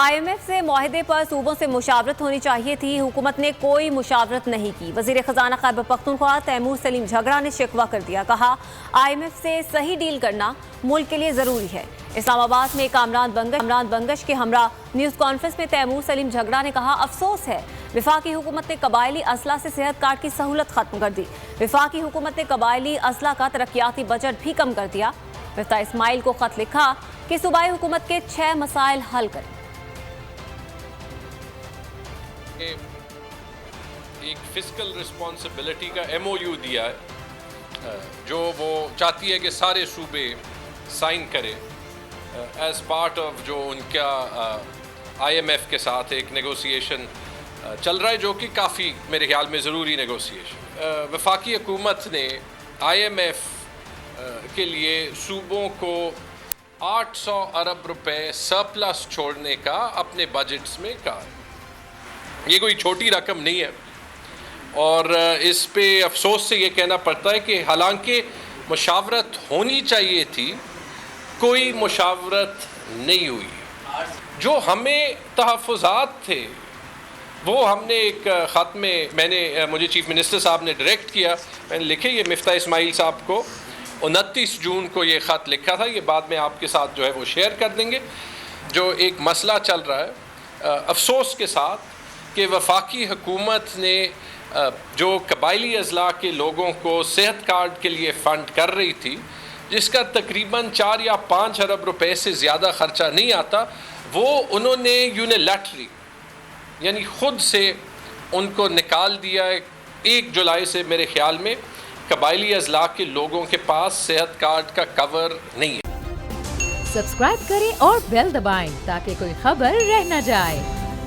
IMF से मुआहदे पर सूबों से मुशावरत होनी चाहिए थी, हुकूमत ने कोई मुशावरत नहीं की। वजीर खजाना खैबर पख्तूनख्वा तैमूर सलीम झगड़ा ने शिकवा कर दिया, कहा IMF से सही डील करना मुल्क के लिए ज़रूरी है। इस्लामाबाद में कामरान बंगश के हमरा न्यूज़ कॉन्फ्रेंस में तैमूर सलीम झगड़ा ने कहा, अफसोस है वफाकी हुकूमत ने कबायली असला से सेहत कार्ड की सहूलत खत्म कर दी। वफाकी हुकूमत ने कबायली असला का तरक्याती बजट भी कम कर दिया। मिफ्ता इस्माइल को खत लिखा कि सूबाई हुकूमत के 6 मसाइल हल करें। एक फिस्कल रिस्पॉन्सिबिलिटी का MOU दिया है, जो वो चाहती है कि सारे सूबे साइन करें एज पार्ट ऑफ जो उनका IMF के साथ एक नेगोशिएशन चल रहा है, जो कि काफ़ी मेरे ख्याल में ज़रूरी नेगोशिएशन। वफाकी हुकूमत ने IMF के लिए सूबों को 800 अरब रुपए सरप्लस छोड़ने का अपने बजट्स में कहा। ये कोई छोटी रकम नहीं है और इस पे अफसोस से ये कहना पड़ता है कि हालांकि मुशावरत होनी चाहिए थी, कोई मुशावरत नहीं हुई। जो हमें तहफ़्फ़ुज़ात थे वो हमने एक ख़त में मुझे चीफ़ मिनिस्टर साहब ने डायरेक्ट किया, मैंने लिखे, ये मिफ्ता इस्माइल साहब को 29 जून को ये ख़त लिखा था। ये बाद में आपके साथ जो है वो शेयर कर देंगे। जो एक मसला चल रहा है अफसोस के साथ कि वफाकी हुकूमत ने जो कबायली अज़ला के लोगों को सेहत कार्ड के लिए फ़ंड कर रही थी, जिसका तकरीबन 4 या 5 अरब रुपए से ज़्यादा ख़र्चा नहीं आता, वो उन्होंने यूनिलैटरली यानी ख़ुद से उनको निकाल दिया है। 1 जुलाई से मेरे ख्याल में कबायली अज़ला के लोगों के पास सेहत कार्ड का कवर नहीं है। सब्सक्राइब करें और बेल दबाएं ताकि कोई खबर रह न जाए।